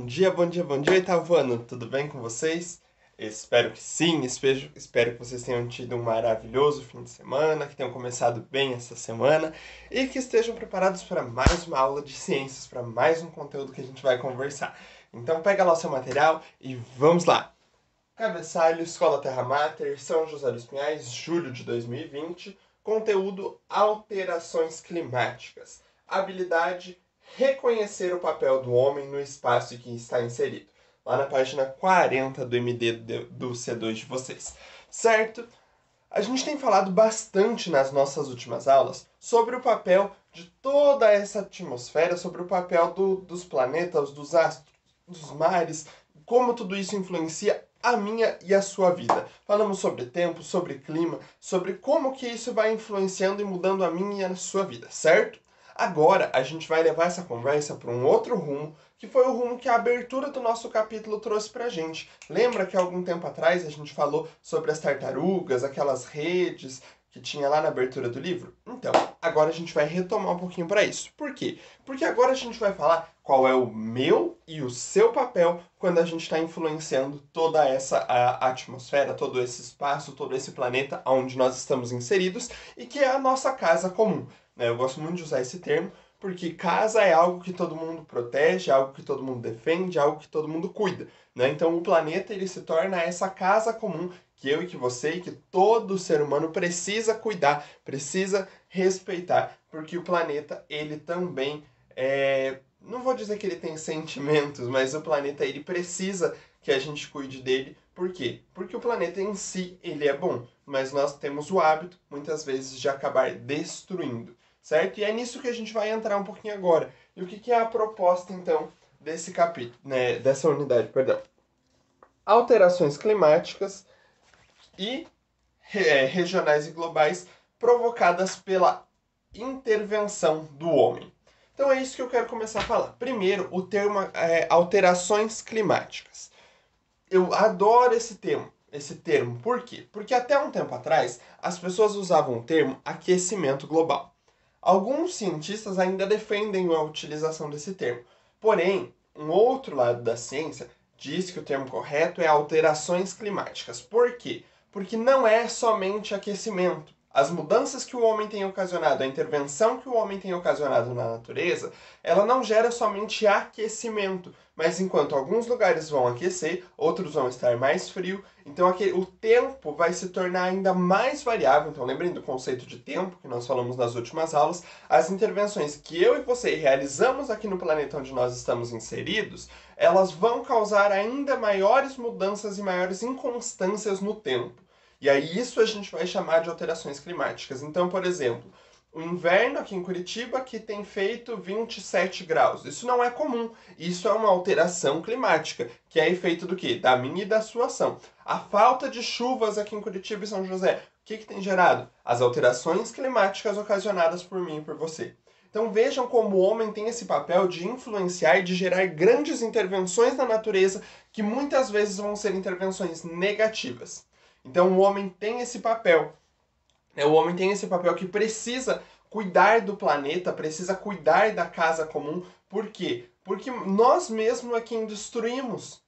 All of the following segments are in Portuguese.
Bom dia, bom dia, bom dia, oitavo ano. Tudo bem com vocês? Espero que sim, espero que vocês tenham tido um maravilhoso fim de semana, que tenham começado bem essa semana e que estejam preparados para mais uma aula de ciências, para mais um conteúdo que a gente vai conversar. Então pega lá o seu material e vamos lá! Cabeçalho, Escola Terra Mater, São José dos Pinhais, julho de 2020. Conteúdo: alterações climáticas. Habilidade: reconhecer o papel do homem no espaço em que está inserido. Lá na página 40 do MD do C2 de vocês. Certo? A gente tem falado bastante nas nossas últimas aulas sobre o papel de toda essa atmosfera, sobre o papel dos planetas, dos astros, dos mares, como tudo isso influencia a minha e a sua vida. Falamos sobre tempo, sobre clima, sobre como que isso vai influenciando e mudando a minha e a sua vida, certo? Agora a gente vai levar essa conversa para um outro rumo, que foi o rumo que a abertura do nosso capítulo trouxe pra gente. Lembra que algum tempo atrás a gente falou sobre as tartarugas, aquelas redes que tinha lá na abertura do livro? Então, agora a gente vai retomar um pouquinho para isso. Por quê? Porque agora a gente vai falar qual é o meu e o seu papel quando a gente está influenciando toda essa atmosfera, todo esse espaço, todo esse planeta onde nós estamos inseridos e que é a nossa casa comum. Eu gosto muito de usar esse termo porque casa é algo que todo mundo protege, algo que todo mundo defende, algo que todo mundo cuida. Então o planeta ele se torna essa casa comum que eu e que você e que todo ser humano precisa cuidar, precisa respeitar, porque o planeta ele também não vou dizer que ele tem sentimentos, mas o planeta ele precisa que a gente cuide dele. Por quê? Porque o planeta em si ele é bom, mas nós temos o hábito muitas vezes de acabar destruindo, certo? E é nisso que a gente vai entrar um pouquinho agora. E o que é a proposta então desse capítulo, dessa unidade, perdão? Alterações climáticas e regionais e globais provocadas pela intervenção do homem. Então é isso que eu quero começar a falar. Primeiro, o termo alterações climáticas. Eu adoro esse termo. Por quê? Porque até um tempo atrás, as pessoas usavam o termo aquecimento global. Alguns cientistas ainda defendem a utilização desse termo. Porém, um outro lado da ciência diz que o termo correto é alterações climáticas. Por quê? Porque não é somente aquecimento. As mudanças que o homem tem ocasionado, a intervenção que o homem tem ocasionado na natureza, ela não gera somente aquecimento, mas enquanto alguns lugares vão aquecer, outros vão estar mais frio, então o tempo vai se tornar ainda mais variável. Então lembrem do conceito de tempo que nós falamos nas últimas aulas. As intervenções que eu e você realizamos aqui no planeta onde nós estamos inseridos, elas vão causar ainda maiores mudanças e maiores inconstâncias no tempo. E aí isso a gente vai chamar de alterações climáticas. Então, por exemplo, o inverno aqui em Curitiba que tem feito 27 graus. Isso não é comum. Isso é uma alteração climática, que é efeito do quê? Da minha e da sua ação. A falta de chuvas aqui em Curitiba e São José, o que tem gerado? As alterações climáticas ocasionadas por mim e por você. Então vejam como o homem tem esse papel de influenciar e de gerar grandes intervenções na natureza que muitas vezes vão ser intervenções negativas. Então o homem tem esse papel. O homem tem esse papel que precisa cuidar do planeta, precisa cuidar da casa comum. Por quê? Porque nós mesmos é quem destruímos.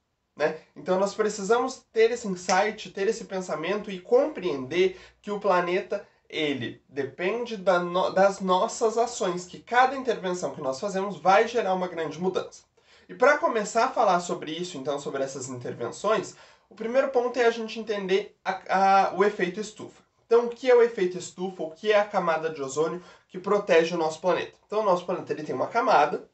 Então nós precisamos ter esse insight, ter esse pensamento e compreender que o planeta ele depende das nossas ações, que cada intervenção que nós fazemos vai gerar uma grande mudança. E para começar a falar sobre isso, então, sobre essas intervenções, o primeiro ponto é a gente entender o efeito estufa. Então, o que é o efeito estufa? O que é a camada de ozônio que protege o nosso planeta? Então, o nosso planeta ele tem uma camada,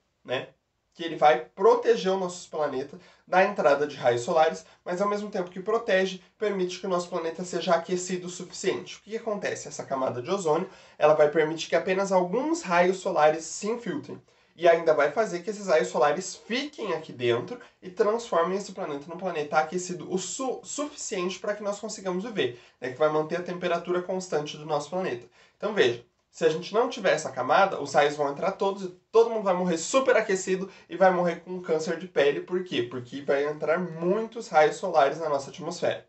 que ele vai proteger o nosso planeta da entrada de raios solares, mas ao mesmo tempo que protege, permite que o nosso planeta seja aquecido o suficiente. O que acontece? Essa camada de ozônio ela vai permitir que apenas alguns raios solares se infiltrem. E ainda vai fazer que esses raios solares fiquem aqui dentro e transformem esse planeta num planeta aquecido o suficiente para que nós consigamos viver, que vai manter a temperatura constante do nosso planeta. Então veja, se a gente não tiver essa camada, os raios vão entrar todos e todo mundo vai morrer super aquecido e vai morrer com câncer de pele. Por quê? Porque vai entrar muitos raios solares na nossa atmosfera.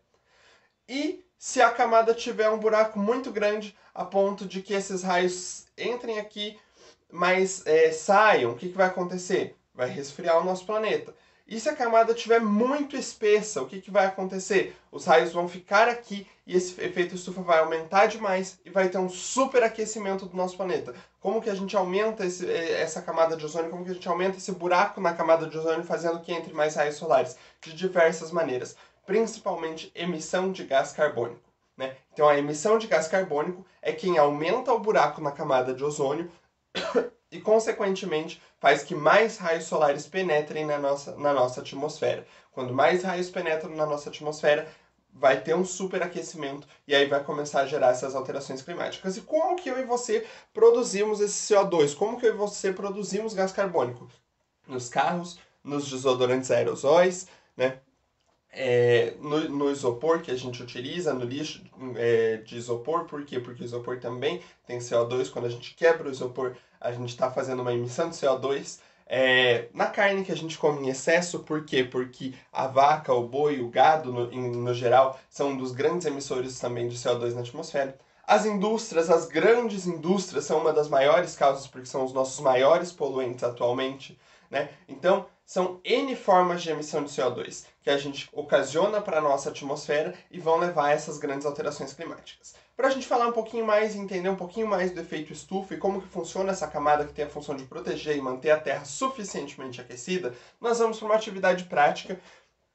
E se a camada tiver um buraco muito grande a ponto de que esses raios entrem aqui, mas saiam, o que vai acontecer? Vai resfriar o nosso planeta. E se a camada estiver muito espessa, o que vai acontecer? Os raios vão ficar aqui e esse efeito estufa vai aumentar demais e vai ter um superaquecimento do nosso planeta. Como que a gente aumenta essa camada de ozônio? Como que a gente aumenta esse buraco na camada de ozônio fazendo que entre mais raios solares? De diversas maneiras, principalmente emissão de gás carbônico. Né? Então a emissão de gás carbônico é quem aumenta o buraco na camada de ozônio e, consequentemente, faz que mais raios solares penetrem na nossa atmosfera. Quando mais raios penetram na nossa atmosfera, vai ter um superaquecimento e aí vai começar a gerar essas alterações climáticas. E como que eu e você produzimos esse CO2? Como que eu e você produzimos gás carbônico? Nos carros, nos desodorantes aerosóis, né? No isopor que a gente utiliza, no lixo de isopor. Por quê? Porque o isopor também tem CO2. Quando a gente quebra o isopor, a gente está fazendo uma emissão de CO2. Na carne que a gente come em excesso, por quê? Porque a vaca, o boi, o gado, no geral, são um dos grandes emissores também de CO2 na atmosfera. As indústrias, as grandes indústrias, são uma das maiores causas, porque são os nossos maiores poluentes atualmente. Né? Então, são N formas de emissão de CO2 que a gente ocasiona para a nossa atmosfera e vão levar a essas grandes alterações climáticas. Para a gente falar um pouquinho mais e entender um pouquinho mais do efeito estufa e como que funciona essa camada que tem a função de proteger e manter a Terra suficientemente aquecida, nós vamos para uma atividade prática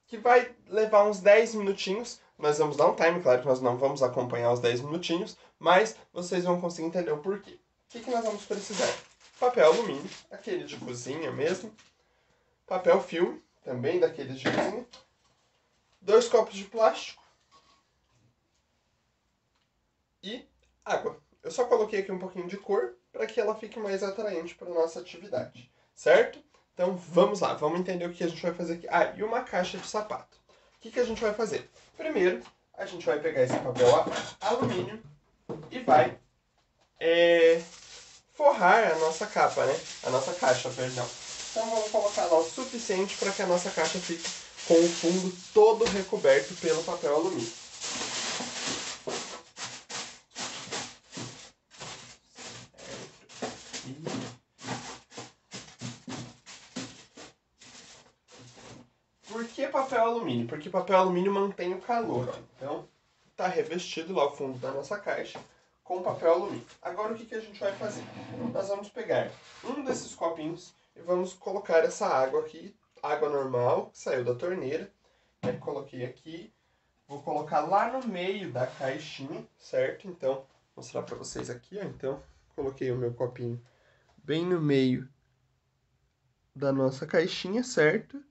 que vai levar uns 10 minutinhos. Nós vamos dar um time, claro que nós não vamos acompanhar os 10 minutinhos, mas vocês vão conseguir entender o porquê. O que nós vamos precisar? Papel alumínio, aquele de cozinha mesmo. Papel filme, também daqueles de cozinha. 2 copos de plástico. E água. Eu só coloquei aqui um pouquinho de cor para que ela fique mais atraente para a nossa atividade. Certo? Então vamos lá, vamos entender o que a gente vai fazer aqui. E uma caixa de sapato. O que a gente vai fazer? Primeiro, a gente vai pegar esse papel alumínio e vai forrar a nossa capa, né? A nossa caixa, perdão. Então vamos colocar lá o suficiente para que a nossa caixa fique com o fundo todo recoberto pelo papel alumínio. Por que papel alumínio? Porque papel alumínio mantém o calor. Ó. Então, está revestido lá o fundo da nossa caixa com papel alumínio. Agora o que a gente vai fazer? Nós vamos pegar um desses copinhos e vamos colocar essa água aqui, água normal, que saiu da torneira. Coloquei aqui, vou colocar lá no meio da caixinha, certo? Então, vou mostrar para vocês aqui, ó. Então, coloquei o meu copinho bem no meio da nossa caixinha, certo?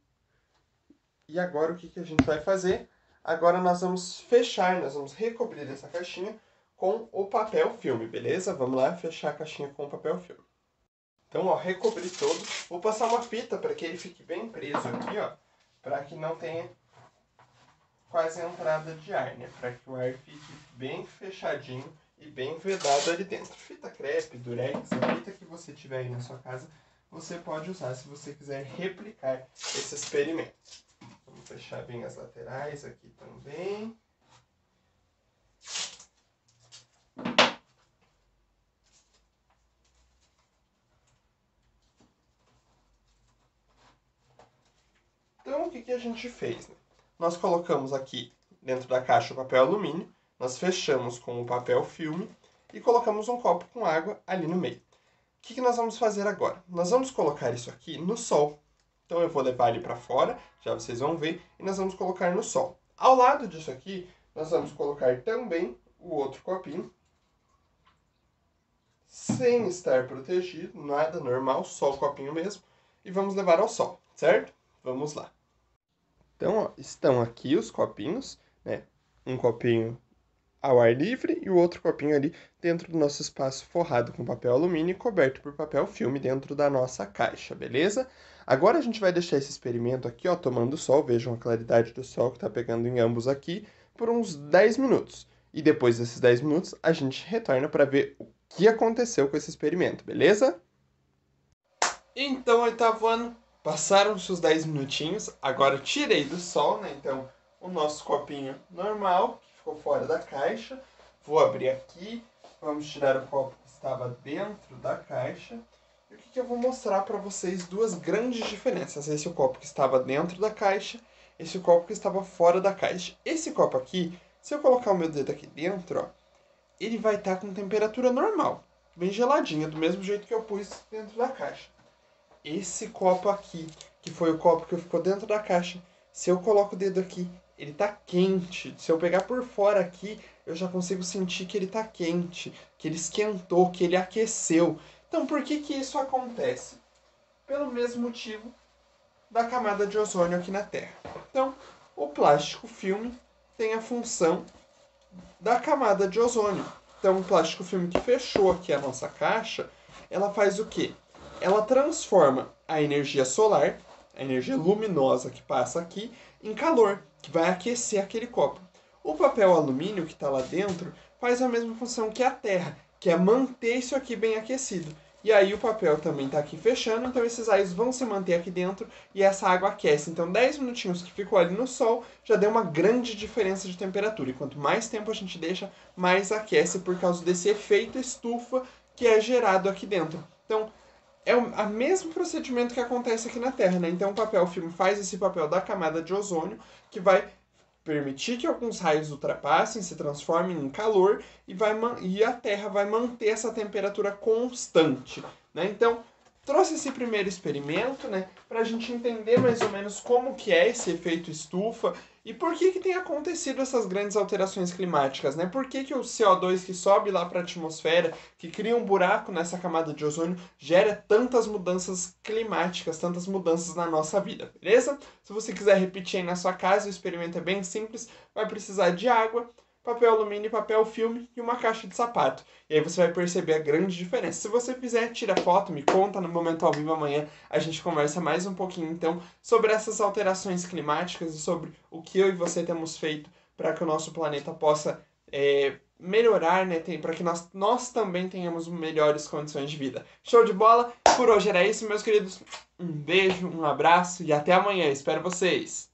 E agora o que a gente vai fazer? Agora nós vamos fechar, nós vamos recobrir essa caixinha com o papel filme, beleza? Vamos lá fechar a caixinha com o papel filme. Então, ó, recobri todo. Vou passar uma fita para que ele fique bem preso aqui, ó. Para que não tenha quase entrada de ar, né? Para que o ar fique bem fechadinho e bem vedado ali dentro. Fita crepe, durex, a fita que você tiver aí na sua casa, você pode usar se você quiser replicar esse experimento. Vamos fechar bem as laterais aqui também. Então, o que a gente fez? Né? Nós colocamos aqui dentro da caixa o papel alumínio, nós fechamos com o papel filme e colocamos um copo com água ali no meio. O que nós vamos fazer agora? Nós vamos colocar isso aqui no sol. Então, eu vou levar ele para fora, já vocês vão ver, e nós vamos colocar no sol. Ao lado disso aqui, nós vamos colocar também o outro copinho, sem estar protegido, nada, normal, só o copinho mesmo, e vamos levar ao sol, certo? Vamos lá. Então, ó, estão aqui os copinhos, né? Um copinho ao ar livre e o outro copinho ali dentro do nosso espaço forrado com papel alumínio e coberto por papel filme dentro da nossa caixa, beleza? Agora a gente vai deixar esse experimento aqui, ó, tomando sol, vejam a claridade do sol que está pegando em ambos aqui, por uns 10 minutos. E depois desses 10 minutos, a gente retorna para ver o que aconteceu com esse experimento, beleza? Então, oitavo ano, passaram-se os 10 minutinhos, agora eu tirei do sol, né? Então, o nosso copinho normal, que ficou fora da caixa. Vou abrir aqui, vamos tirar o copo que estava dentro da caixa. E o que eu vou mostrar para vocês duas grandes diferenças. Esse é o copo que estava dentro da caixa, esse é o copo que estava fora da caixa. Esse copo aqui, se eu colocar o meu dedo aqui dentro, ó, ele vai estar com temperatura normal, bem geladinha, do mesmo jeito que eu pus dentro da caixa. Esse copo aqui, que foi o copo que ficou dentro da caixa, se eu coloco o dedo aqui, ele tá quente. Se eu pegar por fora aqui, eu já consigo sentir que ele tá quente, que ele esquentou, que ele aqueceu. Então, por que que isso acontece? Pelo mesmo motivo da camada de ozônio aqui na Terra. Então, o plástico filme tem a função da camada de ozônio. Então, o plástico filme que fechou aqui a nossa caixa, ela faz o quê? Ela transforma a energia solar, a energia luminosa que passa aqui, em calor, que vai aquecer aquele copo. O papel alumínio que está lá dentro faz a mesma função que a Terra, que é manter isso aqui bem aquecido. E aí o papel também está aqui fechando, então esses raios vão se manter aqui dentro e essa água aquece. Então 10 minutinhos que ficou ali no sol já deu uma grande diferença de temperatura. E quanto mais tempo a gente deixa, mais aquece por causa desse efeito estufa que é gerado aqui dentro. Então é o mesmo procedimento que acontece aqui na Terra, né? Então o papel filme faz esse papel da camada de ozônio que vai permitir que alguns raios ultrapassem, se transformem em calor e a Terra vai manter essa temperatura constante, né? Então, trouxe esse primeiro experimento, né, para a gente entender mais ou menos como que é esse efeito estufa e por que que tem acontecido essas grandes alterações climáticas, né? Por que que o CO2 que sobe lá para a atmosfera, que cria um buraco nessa camada de ozônio, gera tantas mudanças climáticas, tantas mudanças na nossa vida, beleza? Se você quiser repetir aí na sua casa, o experimento é bem simples, vai precisar de água, papel alumínio, papel filme e uma caixa de sapato. E aí você vai perceber a grande diferença. Se você fizer, tira foto, me conta no Momento ao Vivo amanhã. A gente conversa mais um pouquinho, então, sobre essas alterações climáticas e sobre o que eu e você temos feito para que o nosso planeta possa melhorar, né? Para que nós também tenhamos melhores condições de vida. Show de bola? Por hoje era isso, meus queridos. Um beijo, um abraço e até amanhã. Espero vocês!